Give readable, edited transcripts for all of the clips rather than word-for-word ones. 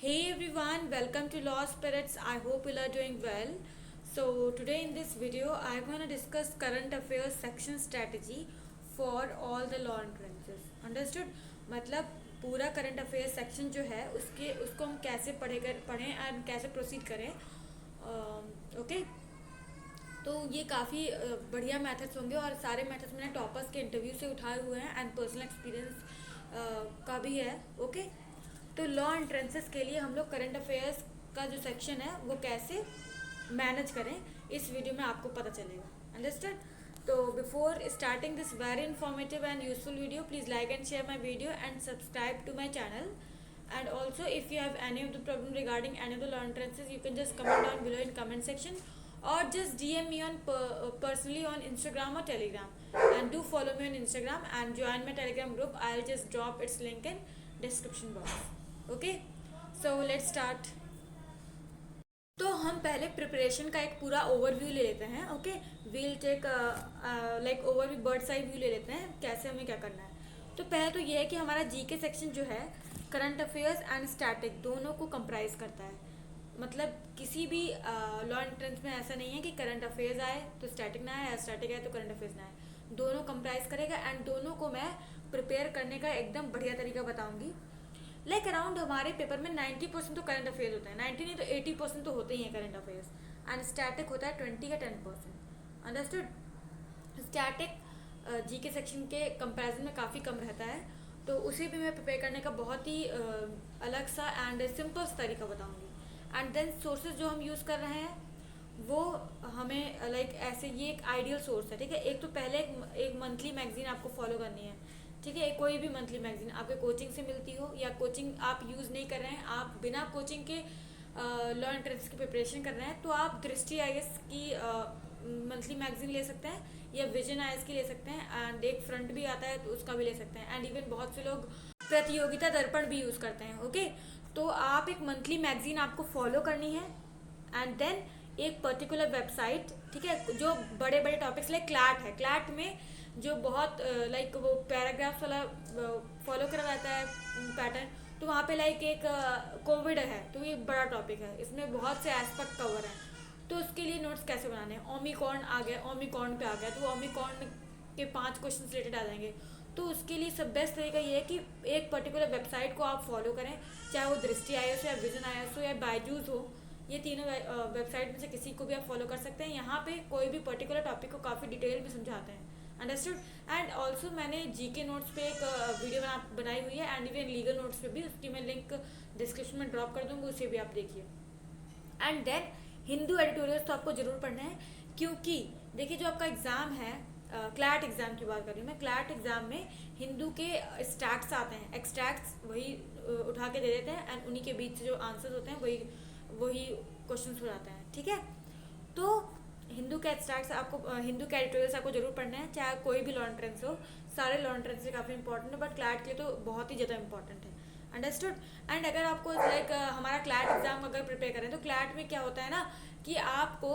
Hey everyone, welcome to Law Spirits. I hope you are doing well. So, today in this video, I'm going to discuss current affairs section strategy for all the law entrances. Understood? मतलब पूरा current affairs section जो है उसको हम कैसे पढ़ें and कैसे proceed करें. ओके. तो ये काफ़ी बढ़िया मेथड्स होंगे और सारे मेथड्स मैंने टॉपर्स के इंटरव्यू से उठाए हुए हैं एंड पर्सनल एक्सपीरियंस का भी है. ओके. तो लॉ एंट्रेंसेस के लिए हम लोग करंट अफेयर्स का जो सेक्शन है वो कैसे मैनेज करें इस वीडियो में आपको पता चलेगा. अंडरस्टैंड. तो before starting this very informative and useful video, please like and share my video and subscribe to my channel. And also, if you have any of the problem regarding any of the law entrances, you can just comment down below in comment section, or just DM me on personally on Instagram or Telegram. And do follow me on Instagram and join my Telegram group. I'll just drop its link in description box. Okay, so let's start. तो हम पहले preparation का एक पूरा overview ले लेते हैं. Okay. We'll take like overview bird's eye view ले लेते हैं कैसे हमें क्या करना है. तो पहले तो ये है कि हमारा जीके सेक्शन जो है करंट अफेयर्स एंड स्टैटिक दोनों को कंप्राइज करता है. मतलब किसी भी लॉ एंट्रेंस में ऐसा नहीं है कि करंट अफेयर्स आए तो स्टैटिक ना आए या स्टैटिक आए तो करंट अफेयर्स ना आए. दोनों कंप्राइज करेगा एंड दोनों को मैं प्रिपेयर करने का एकदम बढ़िया तरीका बताऊंगी. लाइक अराउंड हमारे पेपर में 90% तो करंट अफेयर्स होता है. 90 नहीं तो 80% तो होते ही हैं करंट अफेयर्स. एंड स्टैटिक होता है 20 या 10%. अंडरस्टूड. स्टैटिक जी के सेक्शन के कंपैरिजन में काफ़ी कम रहता है. तो उसे भी मैं प्रिपेयर करने का बहुत ही अलग सा एंड सिंपल तरीका बताऊंगी. एंड देन सोर्सेज जो हम यूज़ कर रहे हैं वो हमें लाइक ऐसे ये एक आइडियल सोर्स है. ठीक है. एक तो पहले एक मंथली मैगजीन आपको फॉलो करनी है. ठीक है. कोई भी मंथली मैगजीन आपके कोचिंग से मिलती हो या कोचिंग आप यूज़ नहीं कर रहे हैं, आप बिना कोचिंग के लॉ एंट्रेंस की प्रिपरेशन कर रहे हैं, तो आप दृष्टि आई की मंथली मैगजीन ले सकते हैं या विजन आईएएस की ले सकते हैं. एंड एक फ्रंट भी आता है तो उसका भी ले सकते हैं. एंड इवन बहुत से लोग प्रतियोगिता दर्पण भी यूज़ करते हैं. ओके. तो आप एक मंथली मैगजीन आपको फॉलो करनी है एंड देन एक पर्टिकुलर वेबसाइट. ठीक है. जो बड़े बड़े टॉपिक्स लाइक क्लैट है, क्लैट में जो बहुत लाइक वो पैराग्राफ्स वाला फॉलो करा जाता है पैटर्न, तो वहाँ पे लाइक एक कोविड है तो ये बड़ा टॉपिक है, इसमें बहुत से एस्पेक्ट कवर हैं. तो उसके लिए नोट्स कैसे बनाने हैं. ओमिक्रॉन आ गया, ओमिक्रॉन पे आ गया तो ओमिक्रॉन के 5 क्वेश्चन रिलेटेड आ जाएंगे. तो उसके लिए सब बेस्ट तरीका ये है कि एक पर्टिकुलर वेबसाइट को आप फॉलो करें, चाहे वो दृष्टि आईएएस हो या विजन आईएएस हो या बायजूस हो. ये तीनों वेबसाइट में से किसी को भी आप फॉलो कर सकते हैं. यहाँ पे कोई भी पर्टिकुलर टॉपिक को काफ़ी डिटेल में समझाते हैं. अंडरस्टूड. एंड ऑल्सो मैंने जीके नोट्स पे एक वीडियो बनाई हुई है एंड इवन लीगल नोट्स पे भी, उसकी मैं लिंक डिस्क्रिप्शन में ड्रॉप कर दूँगी, उसे भी आप देखिए. एंड देन हिंदू एडिटोरियल्स तो आपको ज़रूर पढ़ना है, क्योंकि देखिए जो आपका एग्ज़ाम है, क्लैट एग्ज़ाम की बात कर रही हूँ मैं. क्लैट एग्ज़ाम में हिंदू के स्टैट्स आते हैं, एक्सट्रैक्ट्स वही उठा के दे देते हैं एंड उन्हीं के बीच से जो आंसर्स होते हैं वही वही क्वेश्चन हो जाते हैं. ठीक है. तो हिंदू के एक्सट्रैक्ट्स आपको, हिंदू के एडिटोरियल्स आपको जरूर पढ़ना है, चाहे कोई भी लॉ एंट्रेंस हो. सारे लॉ एंट्रेंस से काफ़ी इंपॉर्टेंट है बट क्लैट के लिए तो बहुत ही ज़्यादा इंपॉर्टेंट है. अंडरस्टूड. एंड अगर आपको लाइक हमारा क्लैट एग्जाम अगर प्रिपेयर करें तो क्लैट में क्या होता है ना कि आपको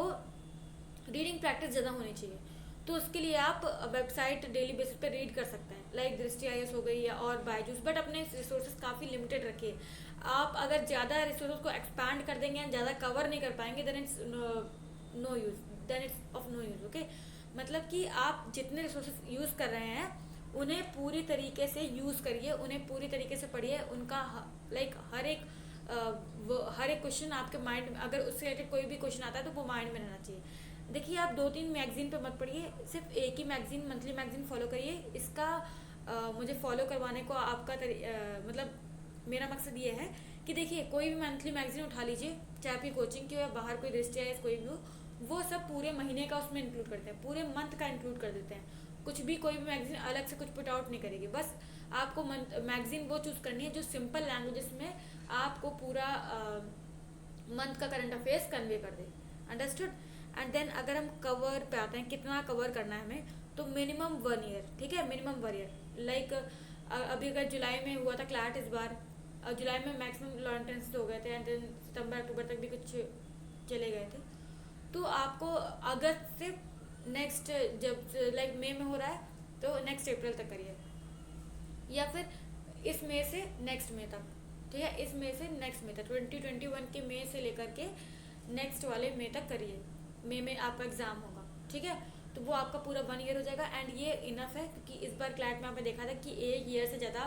रीडिंग प्रैक्टिस ज़्यादा होनी चाहिए. तो उसके लिए आप वेबसाइट डेली बेसिस पे रीड कर सकते हैं, लाइक दृष्टि आईएएस हो गई या और बायजूस. बट अपने रिसोर्सेज काफ़ी लिमिटेड रखिए. आप अगर ज़्यादा रिसोर्सेज को एक्सपैंड कर देंगे, ज़्यादा कवर नहीं कर पाएंगे, then it's no use, then it's of no use. Okay. मतलब कि आप जितने रिसोर्सेज यूज़ कर रहे हैं उन्हें पूरी तरीके से यूज़ करिए, उन्हें पूरी तरीके से पढ़िए. उनका लाइक हर एक क्वेश्चन आपके माइंड में, अगर उससे रिलेटेड कोई भी क्वेश्चन आता है तो वो माइंड में रहना चाहिए. देखिए आप 2-3 मैगजीन पे मत पढ़िए, सिर्फ एक ही मैगजीन, मंथली मैगजीन फॉलो करिए. इसका मुझे फॉलो करवाने को आपका मतलब मेरा मकसद ये है कि देखिए कोई भी मंथली मैगजीन उठा लीजिए, चाहे आपकी कोचिंग की हो या बाहर कोई दृष्टि आईएएस कोई भी हो, वो सब पूरे महीने का उसमें इंक्लूड करते हैं, पूरे मंथ का इंक्लूड कर देते हैं. कुछ भी कोई भी मैगजीन अलग से कुछ पुट आउट नहीं करेगी. बस आपको मैगजीन वो चूज़ करनी है जो सिंपल लैंग्वेजेस में आपको पूरा मंथ का करंट अफेयर्स कन्वे कर दे. अंडरस्टूड. एंड देन अगर हम कवर पे आते हैं, कितना कवर करना है हमें, तो मिनिमम 1 ईयर. ठीक है. Minimum 1 year. लाइक अभी अगर जुलाई में हुआ था क्लैट इस बार, जुलाई में मैक्सिमम लॉ एंट्रेंस हो गए थे एंड देन सितंबर अक्टूबर तक भी कुछ चले गए थे. तो आपको अगस्त से नेक्स्ट, जब लाइक मई में हो रहा है तो नेक्स्ट अप्रैल तक करिए, या फिर इस मई से नेक्स्ट मई तक. ठीक है, इस मई से नेक्स्ट मई तक 2021 के मई से लेकर के नेक्स्ट वाले मई तक करिए। मई में आपका एग्ज़ाम होगा, ठीक है। तो वो आपका पूरा 1 ईयर हो जाएगा एंड ये इनफ है, क्योंकि इस बार क्लैट में आपने देखा था कि 1 ईयर से ज़्यादा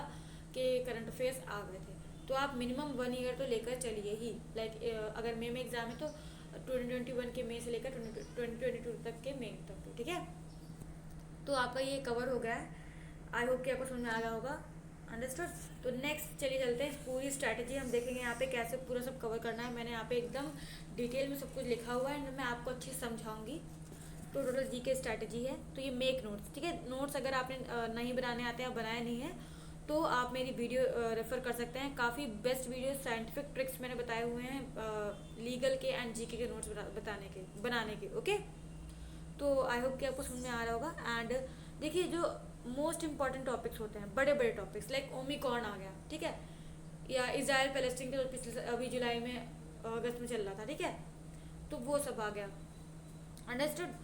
के करंट अफेयर्स आ गए थे। तो आप मिनिमम 1 ईयर तो लेकर चलिए ही। लाइक अगर मई में एग्ज़ाम है तो 2021 के मई से लेकर 2022 तक के मई तक, ठीक है। तो आपका ये कवर हो गया है। आई होप कि आपको समझ में आ गया होगा। अंडरस्टूड। तो नेक्स्ट चलिए चलते हैं, पूरी स्ट्रैटेजी हम देखेंगे यहाँ पे कैसे पूरा सब कवर करना है। मैंने यहाँ पे एकदम डिटेल में सब कुछ लिखा हुआ है एंड मैं आपको अच्छे से समझाऊंगी। तो टोटल जी के स्ट्रैटेजी है। तो ये मेक नोट्स, ठीक है। नोट्स अगर आपने नहीं बनाने आते हैं, बनाए नहीं है, तो आप मेरी वीडियो रेफर कर सकते हैं। काफ़ी बेस्ट वीडियो साइंटिफिक ट्रिक्स मैंने बताए हुए हैं लीगल के एंड जीके के नोट्स बनाने के, ओके। तो आई होप कि आपको समझ में आ रहा होगा। एंड देखिए, जो मोस्ट इंपॉर्टेंट टॉपिक्स होते हैं, बड़े बड़े टॉपिक्स लाइक ओमिक्रॉन आ गया, ठीक है, या इजराइल पैलेस्टीन के पिछले अभी जुलाई में अगस्त में चल रहा था, ठीक है। तो वो सब आ गया, अंडरस्टूड।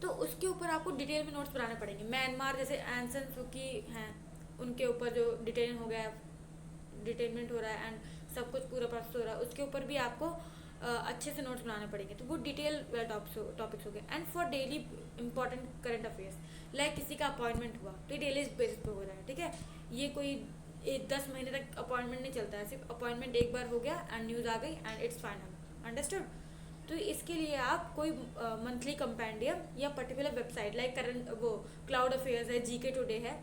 तो उसके ऊपर आपको डिटेल में नोट्स बनाने पड़ेंगे। म्यांमार जैसे एंसन सुकी हैं, उनके ऊपर जो डिटेल हो गया है, डिटेलमेंट हो रहा है एंड सब कुछ पूरा प्रोसेस हो रहा है, उसके ऊपर भी आपको अच्छे से नोट्स बनाने पड़ेंगे। तो वो डिटेल टॉपिक्स हो गए। And for daily important current affairs, like किसी का अपॉइंटमेंट हुआ तो ये डेली बेसिस पे हो रहा है, ठीक है। ये कोई 10 महीने तक अपॉइंटमेंट नहीं चलता है, सिर्फ अपॉइंटमेंट एक बार हो गया एंड न्यूज़ आ गई एंड इट्स फाइनल, अंडरस्टूड। तो इसके लिए आप कोई मंथली कंपेंडियम या पर्टिकुलर वेबसाइट लाइक करंट वो क्लाउड अफेयर्स है, जीके टुडे है,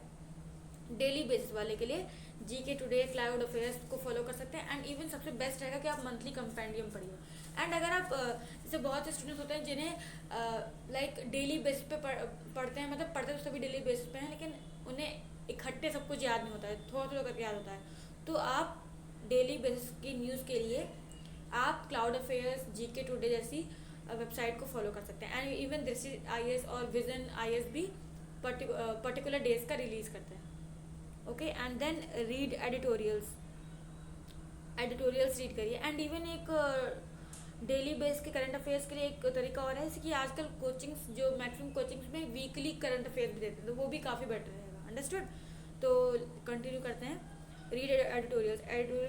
डेली बेसिस वाले के लिए जीके टुडे, क्लाउड अफेयर्स को फॉलो कर सकते हैं। एंड इवन सबसे बेस्ट रहेगा कि आप मंथली कंपेंडियम पढ़िए। एंड अगर आप जैसे बहुत से स्टूडेंट्स होते हैं जिन्हें लाइक डेली बेसिस पे पढ़ते हैं, मतलब पढ़ते तो सभी डेली बेसिस पे हैं, लेकिन उन्हें इकट्ठे सब कुछ याद नहीं होता है, थोड़ा थोड़ा करके याद होता है। तो आप डेली बेसिस की न्यूज़ के लिए आप क्लाउड अफेयर्स, जीके टुडे जैसी वेबसाइट को फॉलो कर सकते हैं। एंड इवन दिस IAS और विजन IAS भी पर्टिकुलर डेज का रिलीज करते हैं, okay. And then read editorials read करिए। एंड इवन एक डेली बेस के करंट अफेयर्स के लिए एक तरीका और है, जैसे कि आजकल कोचिंग्स, जो मैक्सिमम कोचिंग्स में वीकली करंट अफेयर्स भी देते हैं, तो वो भी काफ़ी बेटर रहेगा, अंडरस्टूड। तो कंटिन्यू करते हैं। रीड एडिटोरियल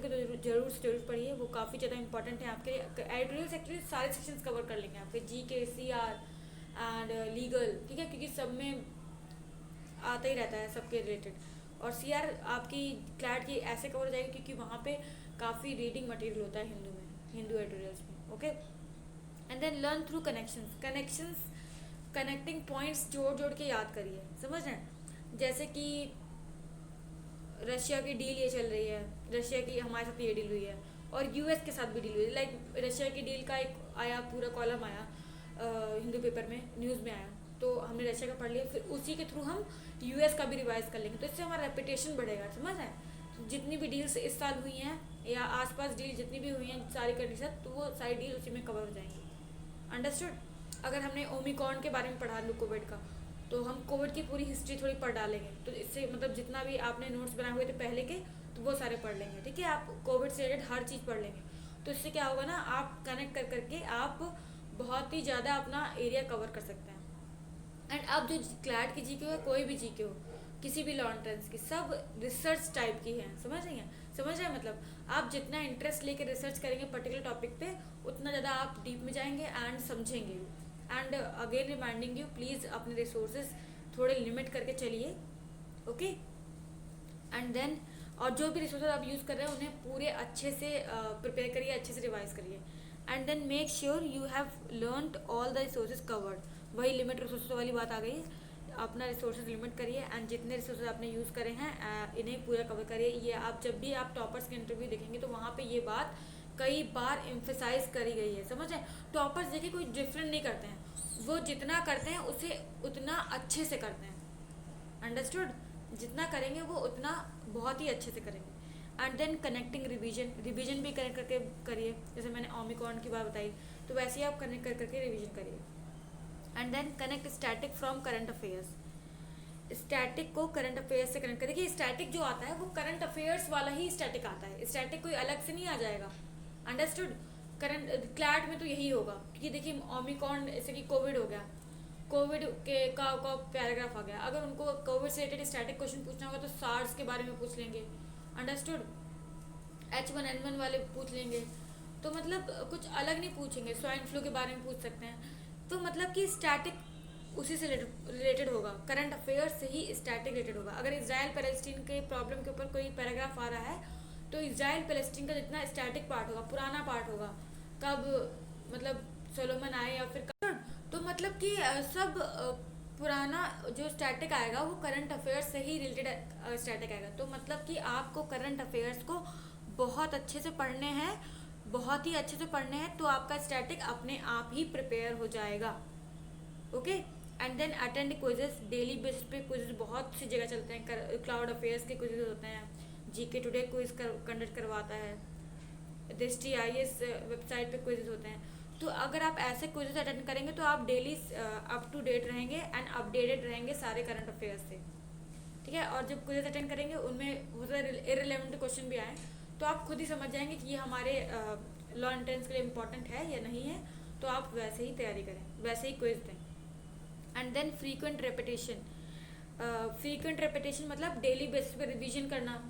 के तो जरूर से जरूर पढ़िए, वो काफ़ी ज़्यादा इंपॉर्टेंट है आपके लिए। एडिटोरियल्स एक्चुअली सारे सेक्शंस कवर कर लेंगे आपके, GK, CR एंड लीगल, ठीक है, क्योंकि सब में आता ही रहता है सबके रिलेटेड। और CR आपकी क्लैट की ऐसे कवर हो जाएगी क्योंकि वहाँ पे काफ़ी रीडिंग मटेरियल होता है हिंदू एडिटोरियल्स में, okay. And then learn through connections, connecting points जोड़ के याद करिए, समझ रहे हैं। जैसे कि रशिया की डील ये चल रही है, रशिया की हमारे साथ ये डील हुई है, और US के साथ भी डील हुई है। लाइक रशिया की डील का एक आया, पूरा कॉलम आया हिंदू पेपर में, न्यूज़ में आया, तो हमने रशिया का पढ़ लिया, फिर उसी के थ्रू हम US का भी रिवाइज कर लेंगे, तो इससे हमारा रेपुटेशन बढ़ेगा, समझ रहे हैं। तो जितनी भी डील्स इस साल हुई हैं या आसपास डील जितनी भी हुई हैं सारी कंट्री साथ, तो वो सारी डील उसी में कवर हो जाएंगी, अंडरस्टूड। अगर हमने ओमिक्रॉन के बारे में पढ़ा लूँ, कोविड का, तो हम कोविड की पूरी हिस्ट्री थोड़ी पढ़ डालेंगे, तो इससे मतलब जितना भी आपने नोट्स बनाए हुए थे पहले के, तो वो सारे पढ़ लेंगे, ठीक है। आप कोविड से रिलेटेड हर चीज़ पढ़ लेंगे, तो इससे क्या होगा ना, आप कनेक्ट कर करके आप बहुत ही ज़्यादा अपना एरिया कवर कर सकते हैं। एंड अब जो क्लैट की जीके हो, कोई भी जीके हो, किसी भी लॉ एंट्रेंस की, सब रिसर्च टाइप की है, समझ रही हैं, मतलब आप जितना इंटरेस्ट लेके रिसर्च करेंगे पर्टिकुलर टॉपिक पे, उतना ज़्यादा आप डीप में जाएंगे एंड समझेंगे। And again reminding you, please अपने रिसोर्सेज थोड़े लिमिट करके चलिए, ओके। एंड देन और जो भी रिसोर्सेज आप यूज़ कर रहे हैं उन्हें पूरे अच्छे से प्रिपेयर करिए, अच्छे से रिवाइज करिए। And then make sure you have learned all the resources covered. वही लिमिट रिसोर्सेज वाली बात आ गई, अपना रिसोर्सेज लिमिट करिए एंड जितने रिसोर्सेज आपने यूज़ करे हैं इन्हें पूरा कवर करिए। ये आप जब भी आप टॉपर्स के इंटरव्यू देखेंगे तो वहाँ पे ये बात कई बार एम्फेसाइज करी गई है, समझ रहे हैं। टॉपर्स देखिए कोई डिफरेंट नहीं करते हैं, वो जितना करते हैं उसे उतना अच्छे से करते हैं, अंडरस्टूड। जितना करेंगे वो उतना बहुत ही अच्छे से करेंगे। एंड देन कनेक्टिंग रिवीजन भी कनेक्ट करके करिए, जैसे मैंने ओमिक्रॉन की बात बताई, तो वैसे ही आप कनेक्ट कर करके रिवीजन करिए। And then connect static from current affairs. Static को करंट अफेयर्स से कनेक्ट करिए। देखिए स्टैटिक जो आता है वो करंट अफेयर्स वाला ही स्टैटिक आता है, स्टैटिक कोई अलग से नहीं आ जाएगा, अंडरस्टूड। करंट क्लैट में तो यही होगा, क्योंकि देखिए ओमिक्रॉन जैसे कि कोविड हो गया, कोविड के का पैराग्राफ आ गया, अगर उनको कोविड से रिलेटेड स्टैटिक क्वेश्चन पूछना होगा तो सार्स के बारे में पूछ लेंगे, अंडरस्टूड। H1N1 वाले पूछ लेंगे, तो मतलब कुछ अलग नहीं पूछेंगे, स्वाइन फ्लू के बारे में पूछ सकते हैं। तो मतलब कि स्टैटिक उसी से रिलेटेड होगा, करंट अफेयर से ही स्टैटिक रिलेटेड होगा। अगर इसराइल पैलेस्टीन के प्रॉब्लम के ऊपर कोई पैराग्राफ आ रहा है, तो इसराइल पैलेस्टीन का जितना स्टैटिक पार्ट होगा, पुराना पार्ट होगा, कब मतलब सोलोमन आए या फिर कब, तो मतलब कि सब पुराना जो स्टैटिक आएगा वो करंट अफेयर्स से ही रिलेटेड स्टैटिक आएगा। तो मतलब कि आपको करंट अफेयर्स को बहुत अच्छे से पढ़ने हैं, बहुत ही अच्छे से पढ़ने हैं, तो आपका स्टैटिक अपने आप ही प्रिपेयर हो जाएगा। Okay, and then attend quizzes, daily basis पे क्विजेस बहुत सी जगह चलते हैं, क्लाउड अफेयर्स के क्विजेस होते हैं, जीके टुडे क्विज कंडक्ट करवाता है, दृष्टि IAS वेबसाइट पे क्विजेस होते हैं। तो अगर आप ऐसे क्विजेस अटेंड करेंगे तो आप डेली अप टू डेट रहेंगे एंड अपडेटेड रहेंगे सारे करंट अफेयर्स से, ठीक है। और जब क्विजेस अटेंड करेंगे उनमें हो सकता है इररिलेवेंट क्वेश्चन भी आए, तो आप खुद ही समझ जाएंगे कि ये हमारे लॉ एंट्रेंस के लिए इम्पोर्टेंट है या नहीं है, तो आप वैसे ही तैयारी करें, वैसे ही क्विज दें। And then frequent repetition, frequent repetition मतलब डेली बेसिस पे रिवीजन करना।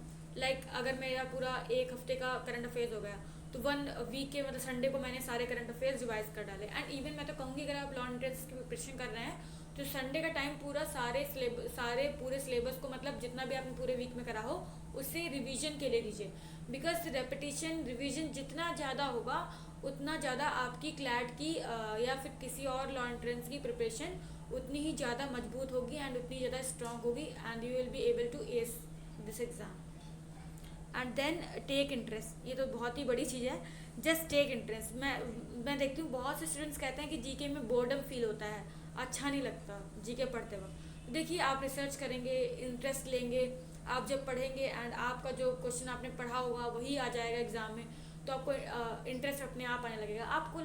अगर मेरा पूरा एक हफ्ते का करंट अफेयर्स हो गया, तो 1 वीक के मतलब संडे को मैंने सारे करंट अफेयर्स रिवाइज कर डाले। एंड इवन मैं तो कहूँगी अगर आप लॉ एंट्रेंस की प्रिपरेशन कर रहे हैं, तो संडे का टाइम पूरा सारे पूरे सिलेबस को, मतलब जितना भी आपने पूरे वीक में करा हो, उससे रिवीजन के लिए लीजिए। बिकॉज रेपिटेशन रिवीजन जितना ज़्यादा होगा, उतना ज़्यादा आपकी क्लैट की या फिर किसी और लॉ एंट्रेंस की प्रिपरेशन उतनी ही ज़्यादा मजबूत होगी एंड उतनी ज़्यादा स्ट्रांग होगी, and you will be able to ace this exam. And then take interest, ये तो बहुत ही बड़ी चीज़ है, जस्ट टेक इंटरेस्ट। मैं देखती हूँ बहुत से स्टूडेंट्स कहते हैं कि जीके में बोर्डम फील होता है, अच्छा नहीं लगता जीके पढ़ते वक्त। देखिए, आप रिसर्च करेंगे, इंटरेस्ट लेंगे, आप जब पढ़ेंगे एंड आपका जो क्वेश्चन आपने पढ़ा होगा वही आ जाएगा एग्जाम में, तो आपको इंटरेस्ट अपने आप आने लगेगा। आपको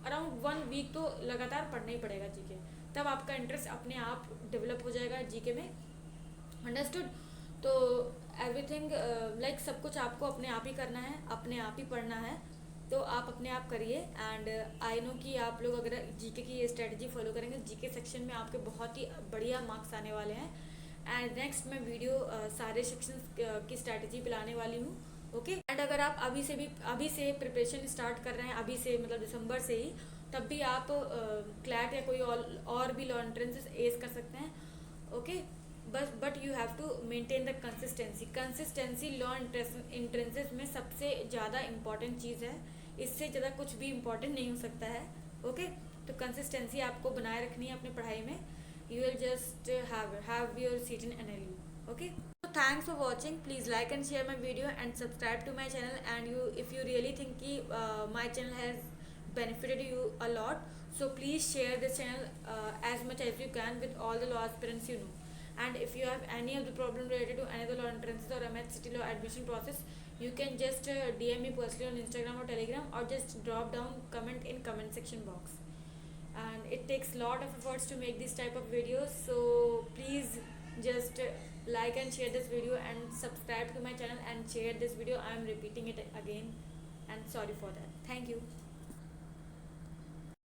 अराउंड 1 वीक तो लगातार पढ़ना ही पड़ेगा जीके, तब आपका इंटरेस्ट अपने आप डेवलप हो जाएगा जीके में। अंडरस्टूड? तो एवरीथिंग सब कुछ आपको अपने आप ही करना है, अपने आप ही पढ़ना है, तो आप अपने आप करिए। एंड आई नो कि आप लोग अगर जीके की ये स्ट्रेटजी फॉलो करेंगे, जीके सेक्शन में आपके बहुत ही बढ़िया मार्क्स आने वाले हैं। एंड नेक्स्ट मैं वीडियो सारे सेक्शंस की स्ट्रेटजी पे लाने वाली हूँ। ओके, एंड अगर आप अभी से प्रिपरेशन स्टार्ट कर रहे हैं, अभी से मतलब दिसंबर से ही, तब भी आप क्लैट या कोई और भी लॉ एंट्रेंसेस एस कर सकते हैं। Okay, but you have to maintain the consistency law entrances में सबसे ज़्यादा इम्पॉर्टेंट चीज़ है, इससे ज़्यादा कुछ भी इम्पॉर्टेंट नहीं हो सकता है। ओके, तो कंसिस्टेंसी आपको बनाए रखनी है अपनी पढ़ाई में, you will just have your seat in NLU. Okay, so thanks for watching. Please like and share my video and subscribe to my channel. And if you really think ki my channel has benefited you a lot, so please share this channel as much as you can with all the law aspirants you know. And if you have any of the problem related to any of the law entrances or MHCT law admission process, you can just DM me personally on Instagram or Telegram, or just drop down comment in comment section box. And it takes a lot of efforts to make this type of videos, so please just like and share this video and subscribe to my channel and share this video. I am repeating it again and sorry for that. Thank you.